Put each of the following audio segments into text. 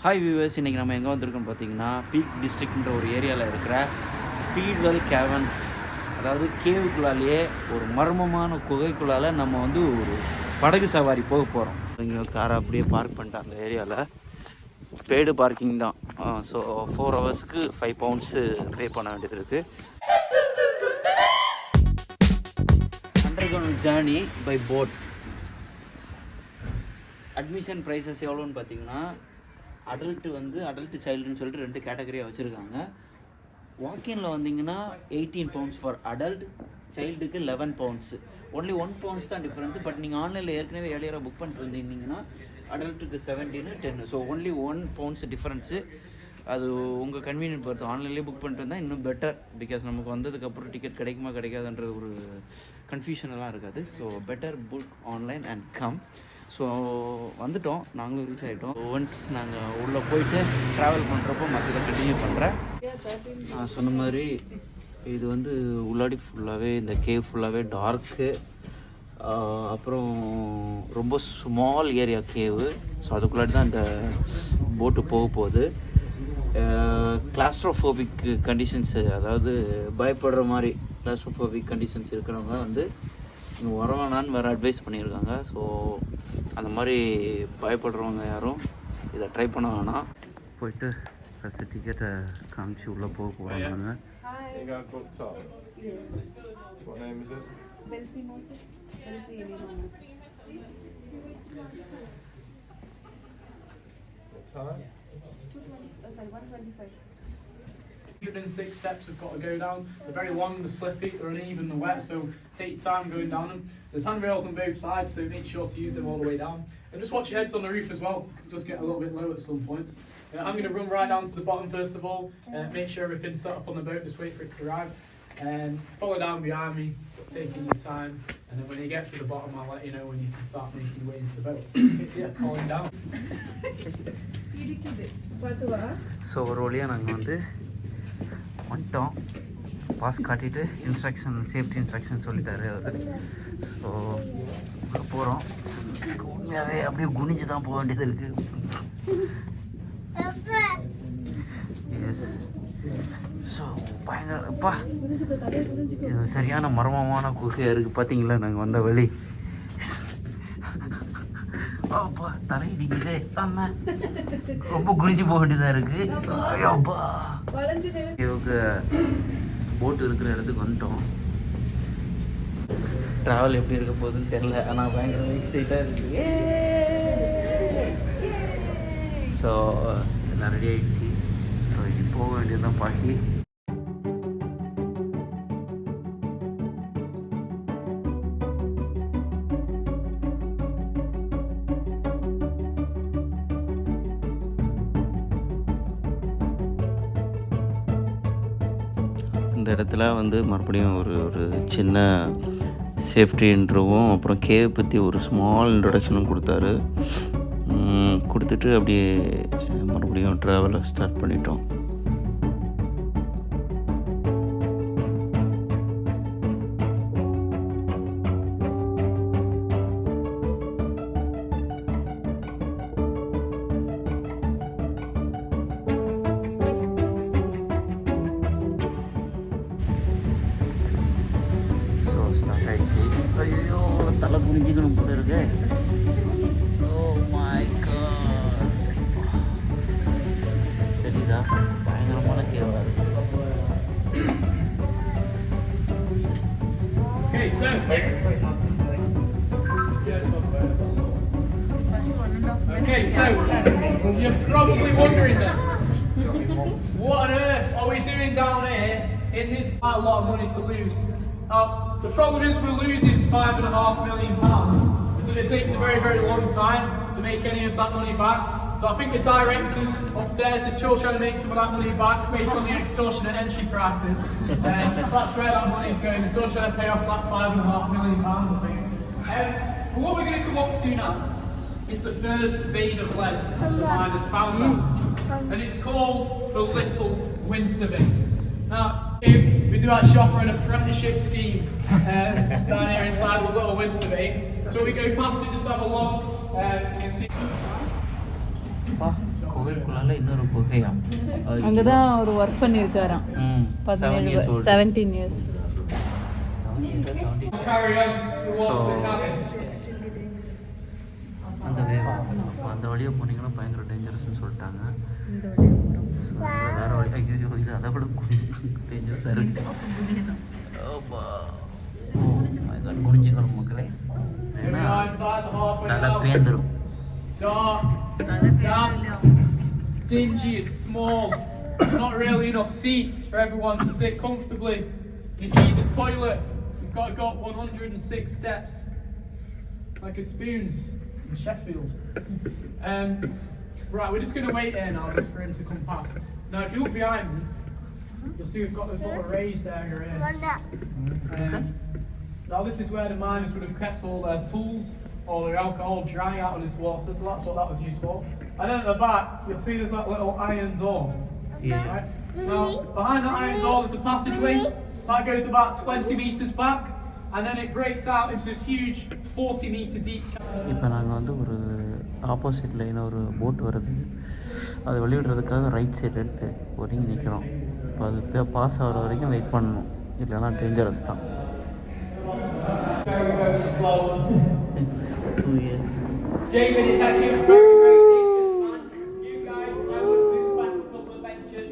Hi viewers, இன்றைக்கி நம்ம எங்கே வந்திருக்கோம்னு பார்த்தீங்கன்னா பீக் டிஸ்ட்ரிக்ட்ன்ற ஒரு ஏரியாவில் இருக்கிற ஸ்பீட்வெல் கேவன், அதாவது கேவுக்குள்ளாலேயே ஒரு மர்மமான குகைக்குள்ளால் நம்ம வந்து ஒரு படகு சவாரி போக போகிறோம். இங்கே காரை அப்படியே பார்க் பண்ணிட்டேன். அந்த ஏரியாவில் பெய்டு பார்க்கிங் தான். ஸோ 4 ஹவர்ஸ்க்கு 5 பவுண்ட்ஸு பே பண்ண வேண்டியது இருக்குது. Underground journey by boat. Admission prices எவ்வளோன்னு பார்த்தீங்கன்னா, அடல்ட்டு சைல்டுன்னு சொல்லிட்டு 2 கேட்டகரியாக வச்சுருக்காங்க. வாக்கின்ல வந்தீங்கன்னா 18 பவுண்ட்ஸ் ஃபார் அடல்ட், சைல்டுக்கு 11 பவுண்ட்ஸு. ஒன்லி 1 பவுண்ட்ஸ் தான் டிஃப்ரென்ஸு. பட் நீங்கள் ஆன்லைனில் ஏற்கனவே ஏழியராக புக் பண்ணிட்டு இருந்தீங்கன்னா அடல்ட்டுக்கு 17, 10. So only 1 pounds difference. அது உங்கள் கன்வீனியன்ட் பொறுத்து. ஆன்லைன்லேயே புக் பண்ணிட்டு இருந்தால் இன்னும் பெட்டர். பிகாஸ் நமக்கு வந்ததுக்கப்புறம் டிக்கெட் கிடைக்குமா கிடைக்காதுன்ற ஒரு கன்ஃபியூஷனெல்லாம் இருக்காது. So better book online and come. So வந்துட்டோம், நாங்களும் ரீச் ஆகிட்டோம். ஒன்ஸ் நாங்கள் உள்ளே போயிட்டு ட்ராவல் பண்ணுறப்போ மற்றதை கண்டினியூ பண்ணுறேன். நான் சொன்ன மாதிரி இது வந்து உள்ளாடி ஃபுல்லாகவே, இந்த கேவ் ஃபுல்லாகவே டார்க்கு. அப்புறம் ரொம்ப ஸ்மால் ஏரியா கேவு. ஸோ அதுக்குள்ளாடி தான் இந்த போட்டு போக போகுது. கிளாஸ்ட்ரோஃபோபிக் கண்டிஷன்ஸு, அதாவது பயப்படுற மாதிரி கிளாஸ்ட்ரோஃபோபிக் கண்டிஷன்ஸ் இருக்கிறவங்க வந்து இங்கே வரவேணான்னு வேறு அட்வைஸ் பண்ணியிருக்காங்க. ஸோ அந்த மாதிரி பயப்படுறவங்க யாரும் இதை ட்ரை பண்ண வேணாம். போயிட்டு ஃபஸ்ட்டு டிக்கெட்டை காமிச்சு உள்ளே போக போகிறாங்க. And 6 steps have got to go down. They're very long, they're slippy, they're uneven, they're wet, so take your time going down them. There's handrails on both sides, so make sure to use them all the way down. And just watch your heads on the roof as well, because it does get a little bit low at some points. I'm going to run right down to the bottom first of all, make sure everything's set up on the boat, just wait for it to arrive. And follow down behind me, taking your time, and then when you get to the bottom I'll let you know when you can start making your way into the boat. So yeah, calling down. So ஒரு வழியாக நாங்கள் வந்து வந்துட்டோம். Pass காட்டிட்டு instruction, safety instruction சொல்லித்தாரு அவர். So போகிறோம். உண்மையாகவே அப்படியே குனிஞ்சு தான் போக வேண்டியது இருக்குது. எஸ். ஸோ பயங்கரப்பா, இது சரியான மர்மமான குகையாக இருக்குது. பார்த்தீங்களா நாங்கள் வந்த வழி. அப்பா தலையிடிக்குதே, அம்மா ரொம்ப குனிஞ்சு போக வேண்டியதாக இருக்குது. அப்பா இவங்க போட்டு இருக்கிற இடத்துக்கு வந்துட்டோம். ட்ராவல் எப்படி இருக்க போகுதுன்னு தெரில, ஆனால் பயங்கர எக்ஸைட்டாக இருக்குது. ஸோ எல்லாம் ரெடி ஆகிடுச்சு. ஸோ இது போக வேண்டியதுதான் பாக்கி. இந்த இடத்துல வந்து மறுபடியும் ஒரு சின்ன சேஃப்டி இன்ட்ரோவும் அப்புறம் கேவ் பற்றி ஒரு ஸ்மால் இன்ட்ரொடக்ஷனும் கொடுத்தாரு. கொடுத்துட்டு அப்படியே மறுபடியும் ட்ராவலை ஸ்டார்ட் பண்ணிட்டோம். ஐயோ, தலை குனிஞ்சிக்கணும் போல இருக்கு. ஓ மை காட், தெரியுதா? பயங்கரமான கேவா இருக்கு. Okay, so you're probably wondering then, what on earth are we doing down here in this? Quite a lot of money to lose. The problem is we're losing £5.5 million. It's going to take a very, very long time to make any of that money back. So I think the directors upstairs is still trying to make some of that money back based on the extortionate entry prices. So that's where that money is going. They're still trying to pay off that £5.5 million, I think. But what we're going to come up to now is the first vein of lead the miners found out. And it's called the Little Winster vein. Now, we do actually offer an apprenticeship scheme down here inside the Little Winster vein. So we go past it, just have a look. You can see. கோவிலுக்குள்ளால இன்னொரு குகையா? அங்கே தான் ஒரு work பண்ணியிருக்காராம். 17 years. அந்த வழியாக போனீங்கன்னா பயங்கர டேஞ்சரஸ்ன்னு சொல்லிட்டாங்க. வேற வழி ஐயோ இது அதை விட டேஞ்சரஸாக இருக்கு. குனிஞ்சுக்கணும் மக்களே, ஏன்னா நல்லா பேந்துடும். Dingy, it's small. There's not really enough seats for everyone to sit comfortably. If you need the toilet, you've got to go up 106 steps. It's like a spoons in Sheffield. Right, we're just going to wait here now just for him to come past. Now, if you look behind me, you'll see we've got this little raised area here. Now, this is where the miners would have kept all their tools, all their alcohol dry out of this water, so that's what that was used for. And then at the back, you'll see there's that little iron door. Yeah. Right? Now, behind that iron door there's a passageway that goes about 20 meters back, and then it breaks out into this huge 40 meter deep. இப்போ நாங்கள் வந்து ஒரு opposite லைனில் ஒரு boat வருது, அது வெளியிடுறதுக்காக right side எடுத்து ஒதுங்கி நிற்கிறோம். இப்போ அது பாஸ் ஆகிற வரைக்கும் வெயிட் பண்ணணும், இல்லைன்னா டேஞ்சரஸ் தான். Very, very slow. 2 years. David, it's actually a very, very dangerous man. You guys, I would move back a couple of benches.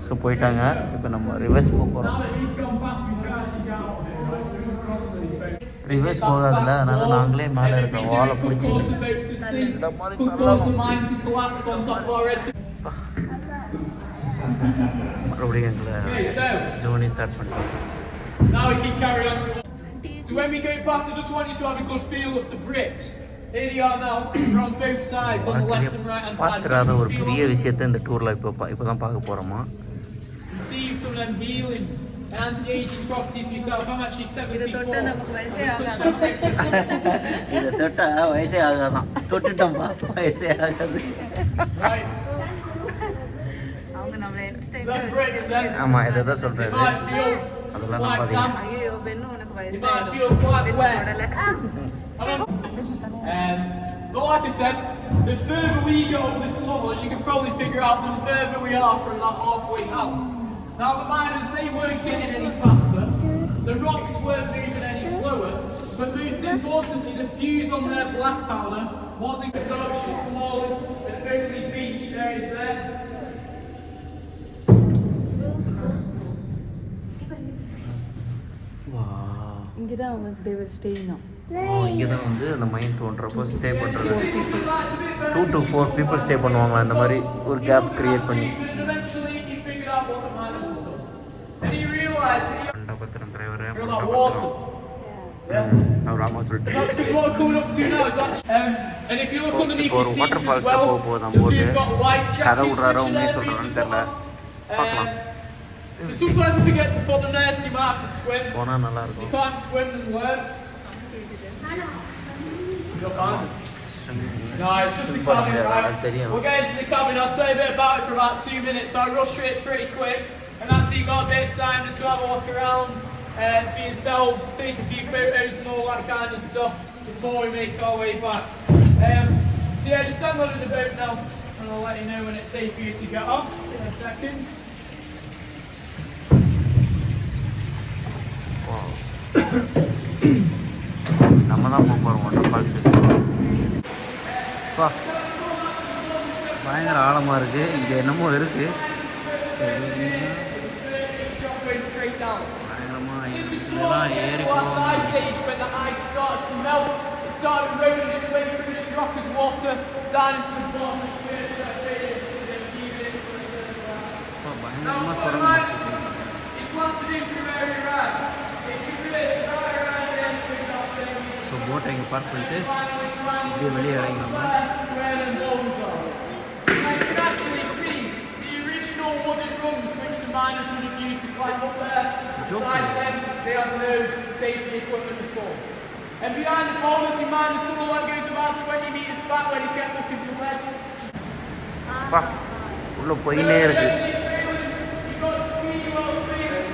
So போயிட்டாங்க. இப்போ நம்ம ரிவர்ஸ் போக போகிறோம். Now that he's gone past, we can actually get out of it, right? There is a problem with these boats. Reverse போகாதுல, அதனால நாங்களே மேலே இருக்கிற வாழை பிடிச்சி இந்த மாதிரி மறுபடியும் எங்களை ஜோனி ஸ்டார்ட் பண்ணிட்டோம். Now we can carry on to. So when we go past, I just want you to have a good feel of the bricks. Here they are now, on both sides, on the left and right hand side. பார்த்துறாத ஒரு பெரிய விஷயத்தை இந்த டூரில் இப்போ தான் பார்க்க போகிறோமா. Receive some of them healing and anti-aging properties for yourself. I'm actually 74. இதை தொட்டா வயசே ஆகாதான். தொட்டுட்டோம்ப்பா வயசே ஆகாது. Right. அவங்க நம்மளை The bricks then. ஆமாம், இதை தான் It சொல்கிறது. might feel அதெல்லாம் quite நம்பாதீங்க. damp. ஐயோ பெண்ணு உனக்கு It might வயசாயிடும். feel quite wet. உடலை But like I said, the further we go up this tunnel, as you can probably figure out, the further we are from that halfway house. Now the miners, they weren't getting any faster, the rocks weren't moving any slower, but most importantly, the fuse on their black powder wasn't the smallest and only beach there is there. இங்கே தான் அவங்க தேவர் staying. இங்கே தான் வந்து அந்த mind தோன்றப்போ stay பண்ணுறது. 2 to 4 people stay பண்ணுவாங்க. அந்த மாதிரி ஒரு கேப் கிரியேட் பண்ணி. மண்டபத்திரம் டிரைவரே அவர் ஆமா சொல்லிட்டு ஒரு வாட்டர் ஃபால்ஸ் போக போதும் போது கதை விட்றாரோ உண்மையை சொல்கிறான்னு தெரில, பார்க்கலாம். Sometimes I forget to put them there, so you might have to swim. போனால் நல்லா You இருக்கும். can't swim and learn. You're fine. No, it's just the cabin, right? We'll get into the cabin. I'll tell you a bit about it for about 2 minutes. I'll rush through it pretty quick, and that's so you got a bit of time just to have a walk around for yourselves, take a few photos and all that kind of stuff before we make our way back. So yeah, just stand on the boat now, and I'll let you know when it's safe for you to get off in a second. நம்ம தான் போக போகிறோம் water falls. பயங்கர ஆழமாக இருக்குது. இங்கே என்னமோ இருக்குது பயங்கரமாக. இதெல்லாம் ஏறி பயங்கரமாக சொல்கிறாங்க. ஸோ போட்டை இங்கே பார்க் பண்ணிட்டு இப்படியே வெளியே இறங்கினோம்னா And behind the boulders, you mind the tunnel that goes about 20 meters back where you kept looking for lead. உள்ளே போயினே இருக்கு. You've got Speedwell Cavern.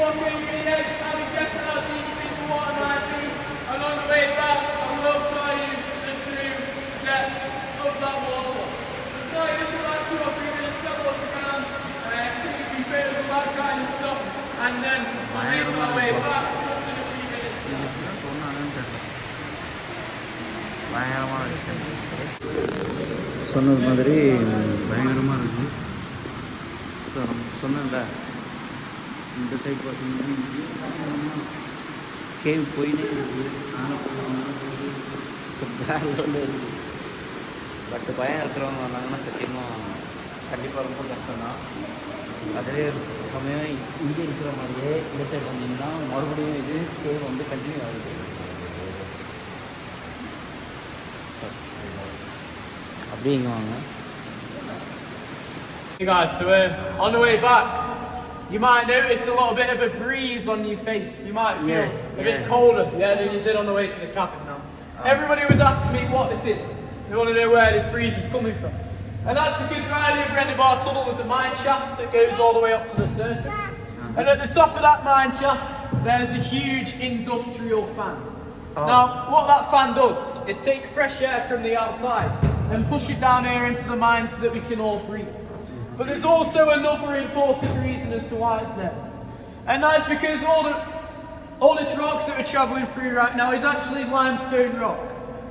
walk over the edge, have a guess how deep you think the water might be, and on the way back, I will tell you the true depth of that water. So it is about 2 or 3 minutes to walk around, take a few photos of that kind of stuff, and then I'll make my way back just in a few minutes. சொன்னது மாதிரி பயங்கரமாக இருக்குது. So நம்ம சொன்னல இந்த side பார்த்தீங்கன்னா cave போயினே இருக்குது. ஸோ பேக்ரவுண்டில் இருக்குது. பட் பயம் இருக்கிறவங்க வந்தாங்கன்னா சத்தியமாக கண்டிப்பாக ரொம்ப கஷ்டம் தான். அதே சமயம் இங்கே இருக்கிற மாதிரியே இந்த சைடு வந்தீங்கன்னா மறுபடியும் இது கேவ் வந்து கண்டினியூ ஆகுது. அப்படியே இங்கே வாங்க. Hey guys, so on the way back, you might notice a little bit of a breeze on your face. You might feel a bit colder, than you did on the way to the cabin now. Everybody was asking me what this is. They want to know where this breeze is coming from. And that's because right over end of our tunnel is a mine shaft that goes all the way up to the surface. And at the top of that mine shaft, there's a huge industrial fan. Now, what that fan does is take fresh air from the outside and push it down here into the mine so that we can all breathe. But there's also another important reason as to why it's there. And that's because all this rock that we're travelling through right now is actually limestone rock.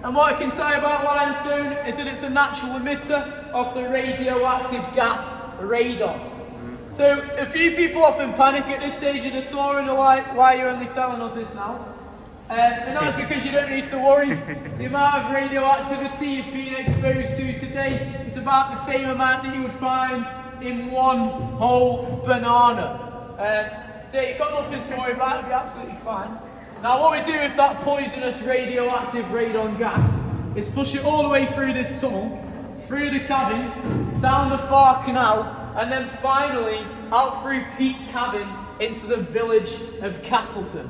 And what I can say about limestone is that it's a natural emitter of the radioactive gas radon. So a few people often panic at this stage of the tour and are like, why are you only telling us this now? And that's because you don't need to worry. The amount of radioactivity you've been exposed to today is about the same amount that you would find in one whole banana. So you've got nothing to worry about, it'll be absolutely fine. Now what we do with that poisonous radioactive radon gas is push it all the way through this tunnel, through the cavern, down the far canal, and then finally out through Peak Cavern into the village of Castleton.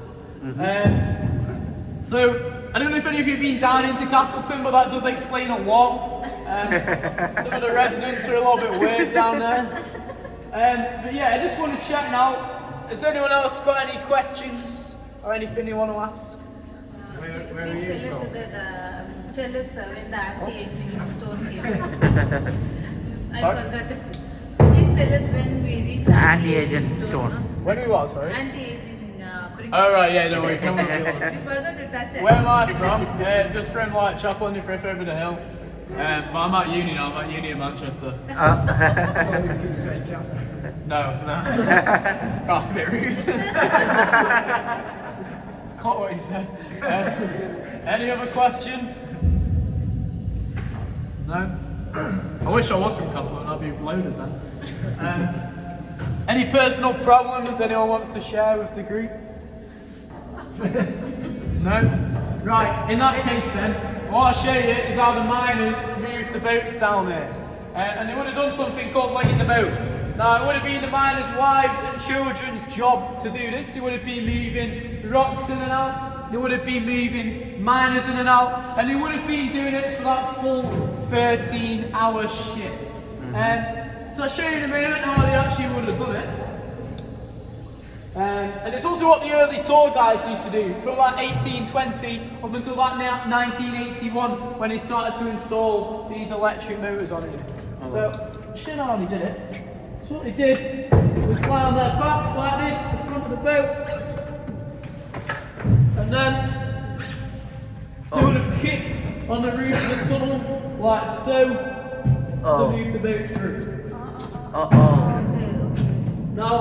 So, I don't know if any of you have been down into Castleton, but that does explain a lot. Some of the residents are a little bit weird down there. But yeah, I just want to check now, has anyone else got any questions or anything you want to ask? Please tell us when the anti-aging stone came. I forgot. Please tell us when we reach anti-aging stone. When we what, sorry? Anti-aging bricks. Oh right, yeah, don't worry. No one will. We forgot to touch it. Where am I from? Just from like Chapel and Frith over the hill. But I'm at uni now, I'm at uni in Manchester. No. That's a bit rude. It's quite what he said. Any other questions? No? I wish I was from Castle, I'd be loaded then. Any personal problems anyone wants to share with the group? No? Right, in that case then, what I'll show you is how the miners moved the boats down there. And they would have done something called legging the boat. Now, it would have been the miners' wives and children's job to do this. They would have been moving rocks in and out. They would have been moving miners in and out. And they would have been doing it for that full 13-hour shift. So I'll show you in a moment how they actually would have done it. And it's also what the early tour guys used to do from like 1820 up until about 1981 when they started to install these electric motors on it. So I'll show you how they did it. So what they did was lie on their backs like this in front of the boat, and then they would have kicked on the roof of the tunnel like so to move the boat through. Now,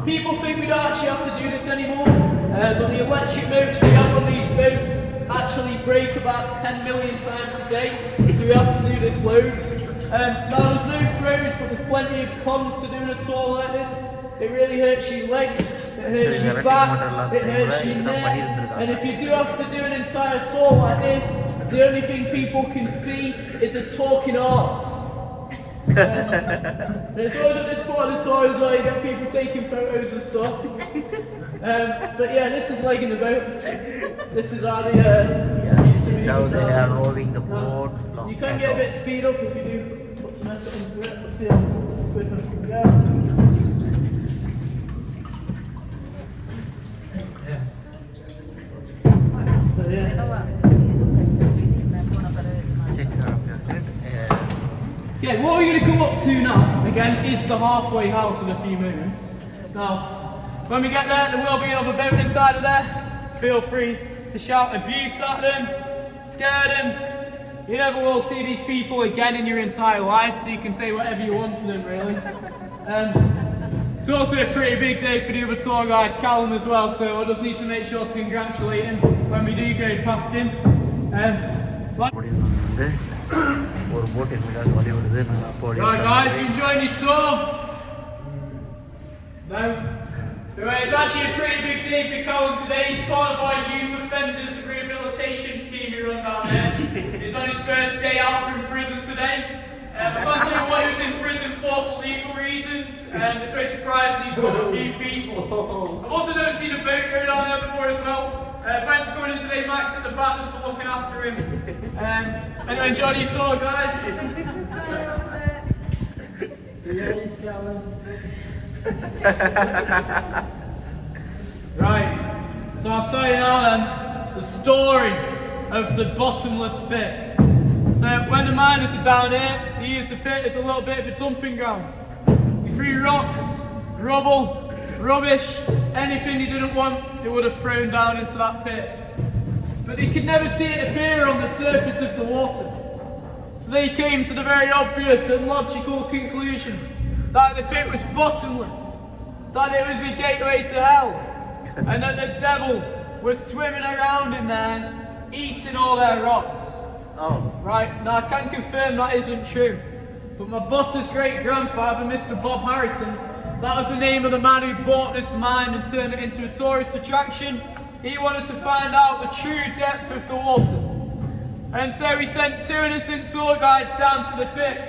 people think we don't actually have to do this anymore, but the electric motors we have on these boats actually break about 10 million times a day, so we have to do this loads. Now there's no pros, but there's plenty of cons to doing a tour like this. It really hurts your legs, it hurts your back, it hurts your neck, and if you do have to do an entire tour like this, the only thing people can see is a talking horse. There's always at this part of the tour as well, you get people taking photos and stuff. But yeah, this is legging the boat. This is how they used to So they are rowing the boat. You can get a bit speed up if you do put some effort into it. Let's see how quick I can go. Yeah, what we're going to come up to now, again, is the halfway house in a few moments. Now, when we get there will be another boat inside of there. Feel free to shout abuse at them, scare them. You never will see these people again in your entire life, so you can say whatever you want to them, really. It's also a pretty big day for the other tour guide, Callum, as well, so I just need to make sure to congratulate him when we do go past him. Right guys, you enjoying your tour? No? So it's actually a pretty big day for Callum today. He's part of our youth offenders rehabilitation scheme we run down there. He's on his first day out from prison today. I can't tell you what he was in prison for legal reasons. It's very surprising he's got a few people. I've also never seen a boat go down there before as well. Thanks for coming in today, Max, at the back, just for looking after him. Anyway, enjoy your tour, guys. Right, so I'll tell you now then, the story of the Bottomless Pit. So when the miners were down here, they used the pit as a little bit of a dumping ground. They threw rocks, rubble, rubbish, anything they didn't want, they would have thrown down into that pit. But they could never see it appear on the surface of the water. So they came to the very obvious and logical conclusion that the pit was bottomless, that it was the gateway to hell, and that the devil was swimming around in there, eating all their rocks. Oh. Right, now I can confirm that isn't true. But my boss's great-grandfather, Mr. Bob Harrison, that was the name of the man who bought this mine and turned it into a tourist attraction. He wanted to find out the true depth of the water. And so he sent 2 innocent tour guides down to the pit.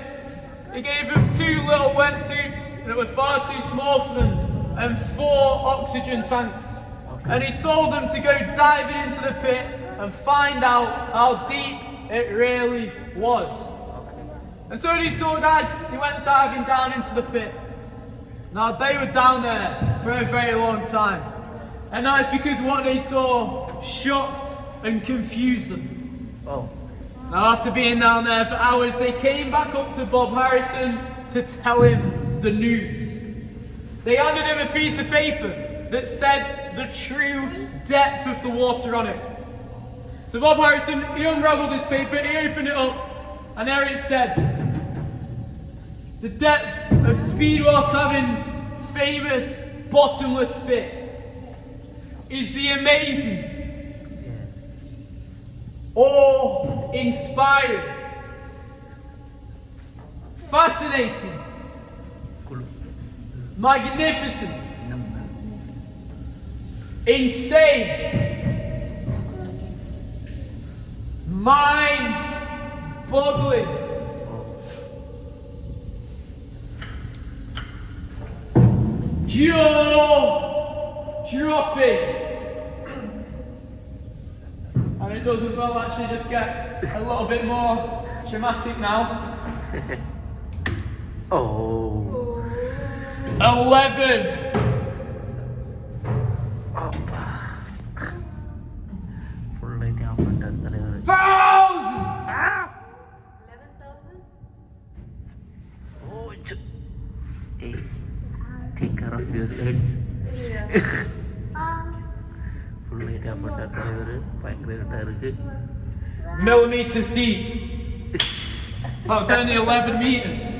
He gave them 2 little wetsuits that were far too small for them and 4 oxygen tanks. Okay. And he told them to go diving into the pit and find out how deep it really was. Okay. And so these tour guides, they went diving down into the pit. Now they were down there for a very long time. And that is because what they saw shocked and confused them. Oh. Now after being down there for hours, they came back up to Bob Harrison to tell him the news. They handed him a piece of paper that said the true depth of the water on it. So Bob Harrison, he unravelled his paper, he opened it up, and there it said, the depth of Speedwell Cavern's famous Bottomless Pit is the amazing, awe-inspiring, fascinating, magnificent, insane, mind-boggling, jaw-dropping, and it does as well actually just get a little bit more dramatic now. Oh. 11. Full light off and 1,000. 11,000? Oh, hey, take care of your heads. Full light off and Millimeters deep. That's only 11 meters.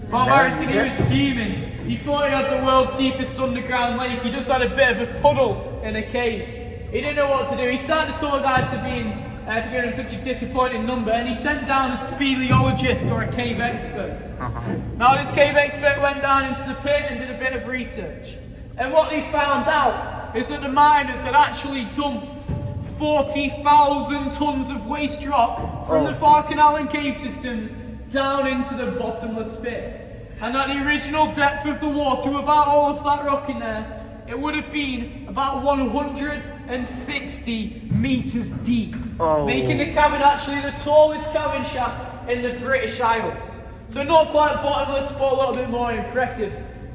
Bob Harrison, he was fuming. He thought he had the world's deepest underground lake. He just had a bit of a puddle in a cave. He didn't know what to do. He sent the tour guides for giving him such a disappointing number, and he sent down a speleologist or a cave expert. Now this cave expert went down into the pit and did a bit of research. And what they found out is that the miners had actually dumped 40,000 tons of waste rock from the Falkenallen cave systems down into the Bottomless Pit. And at the original depth of the water, without all of that rock in there, it would have been about 160 meters deep, making the cavern actually the tallest cavern shaft in the British Isles. So not quite bottomless, but a little bit more impressive.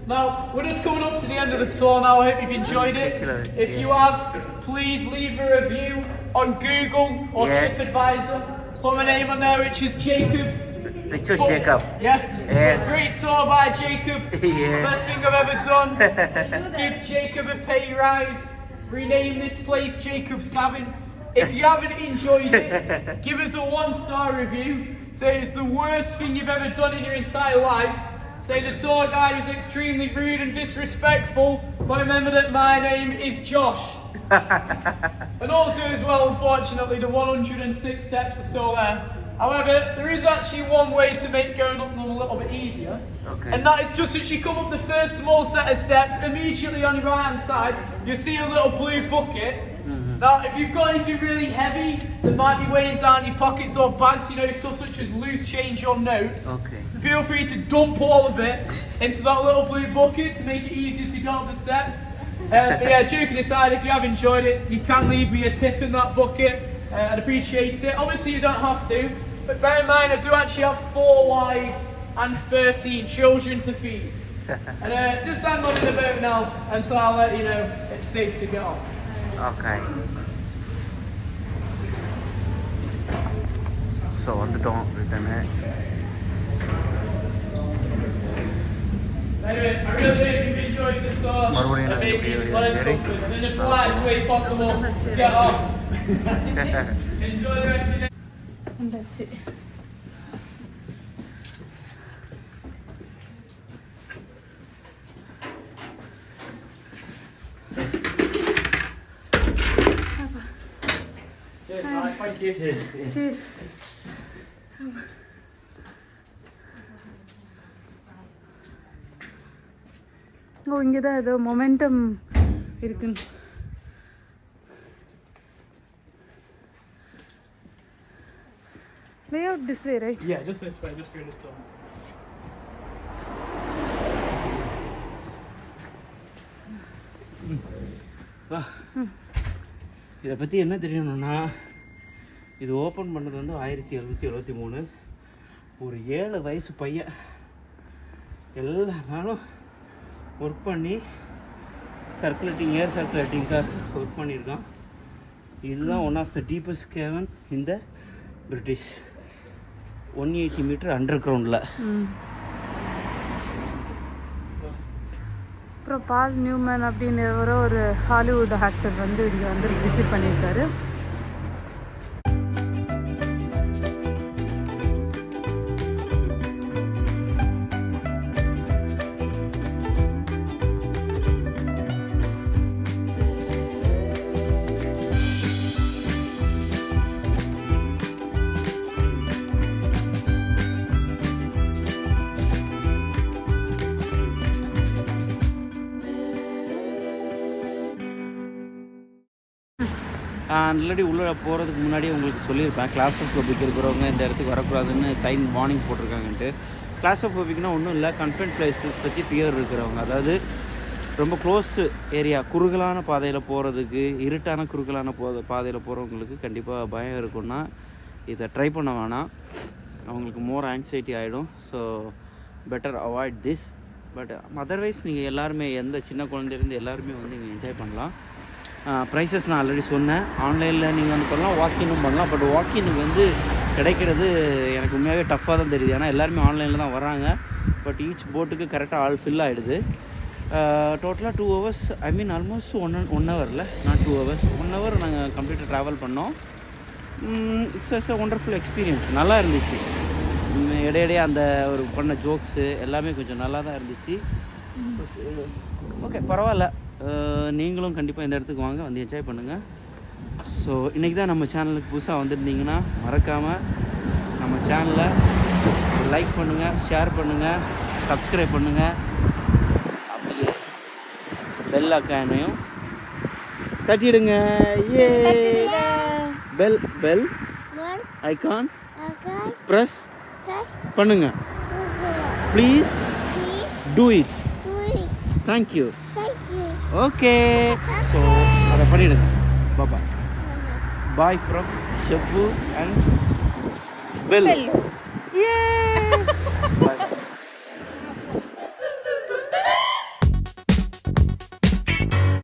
Now, we're just coming up to the end of the tour now. I hope you've enjoyed it. If you have, please leave a review on Google or TripAdvisor. Put my name on there, which is Jacob. Richard Jacob. Yeah. Great tour by Jacob. Best thing I've ever done. Give Jacob a pay rise. Rename this place Jacob's Cavern. If you haven't enjoyed it, give us a 1-star review. Say it's the worst thing you've ever done in your entire life. Say the tour guide was extremely rude and disrespectful. But remember that my name is Josh. And also as well, unfortunately, the 106 steps are still there. However, there is actually one way to make going up them a little bit easier. And that is just as you come up the first small set of steps, immediately on your right hand side, you'll see a little blue bucket. Now, if you've got anything really heavy that might be weighing down your pockets or bags, you know, stuff such as loose change or notes, feel free to dump all of it into that little blue bucket to make it easier to go up the steps. But yeah, joking aside, if you have enjoyed it, you can leave me a tip in that bucket. I'd appreciate it. Obviously, you don't have to, but bear in mind, I do actually have 4 wives and 13 children to feed. And just hang on in the boat now until I'll let you know it's safe to get off. Okay. So வந்துட்டோம் return. Anyway, I really hope you've enjoyed this and maybe you've learned something in the politest way possible. Get off. Enjoy the rest of your day. And that's it. Thank you. Cheers. ஓ இங்கே தான் ஏதோ momentum இருக்குன்னு. Way out this way, right? Yeah, just this way, just through this door. இதை பற்றி என்ன தெரியணும்னா, இது open பண்ணது வந்து 1773. ஒரு 7 வயசு பையன் எல்லா நாளும் ஒர்க் பண்ணி ஏர் சர்க்குலேட்டிங்காக ஒர்க் பண்ணியிருக்கான். இதுதான் one of the deepest cave in இந்த பிரிட்டிஷ். 180 மீட்டர் அண்டர் கிரவுண்டில். அப்புறம் பால் நியூமேன் அப்படின்னு ஒரு ஹாலிவுட் ஆக்டர் வந்து இங்கே வந்து விசிட் பண்ணியிருக்காரு. ஆல்ரெடி உள்ளே போகிறதுக்கு முன்னாடியே உங்களுக்கு சொல்லியிருப்பேன், கிளாஸ்ட்ரோஃபோபிக் இருக்கிறவங்க இந்த இடத்துக்கு வரக்கூடாதுன்னு சைன் வார்னிங் போட்டிருக்காங்கன்ட்டு. கிளாஸ்ட்ரோஃபோபிக்னா ஒன்றும் இல்லை, கன்ஃபைன்ட் பிளேசஸ் பற்றி ஃபியர் இருக்கிறவங்க, அதாவது ரொம்ப க்ளோஸ்டு ஏரியா, குறுகலான பாதையில் போகிறதுக்கு, இருட்டான குறுகலான பாதையில் போகிறவங்களுக்கு கண்டிப்பாக பயம் இருக்குன்னா இதை ட்ரை பண்ண வேணாம். அவங்களுக்கு மோர் ஆங்ஸைட்டி ஆகிடும். So better avoid this. But otherwise நீங்கள் எல்லாருமே, எந்த சின்ன குழந்தையிலேருந்து எல்லாருமே வந்து இங்கே என்ஜாய் பண்ணலாம். ப்ரைஸஸ் நான் ஆல்ரெடி சொன்னேன். ஆன்லைனில் நீங்கள் வந்து பண்ணலாம், வாக்கினும் பண்ணலாம். பட் வாக்கினுக்கு வந்து கிடைக்கிறது எனக்கு உண்மையாகவே டஃப்பாக தான் தெரியுது. ஏன்னா எல்லாருமே ஆன்லைனில் தான் வராங்க. பட் ஈச் போட்டுக்கு கரெக்டாக ஆல் ஃபில் ஆகிடுது. டோட்டலாக 2 hours, I mean almost 1 hour, not 2 hours, 1 hour நாங்கள் கம்ப்ளீட்டாக ட்ராவல் பண்ணோம். It's a wonderful experience. நல்லா இருந்துச்சு. இடையிடையே அந்த ஒரு பண்ண ஜோக்ஸு எல்லாமே கொஞ்சம் நல்லா தான் இருந்துச்சு. ஓகே, பரவாயில்ல. நீங்களும் கண்டிப்பாக இந்த இடத்துக்கு வாங்க, வந்து என்ஜாய் பண்ணுங்கள். ஸோ இன்றைக்கி தான் நம்ம சேனலுக்கு புதுசாக வந்துருந்தீங்கன்னா மறக்காமல் நம்ம சேனலை லைக் பண்ணுங்கள், ஷேர் பண்ணுங்கள், சப்ஸ்கிரைப் பண்ணுங்கள். அப்படியே பெல் ஐக்கானையும் தட்டிடுங்க. ஏ பெல் ஐகான் ப்ரெஸ் பண்ணுங்க. Please do it. Thank you. Okay, so அதை பண்ணிவிடுங்க. பாபா bye from chef and bell. Bye.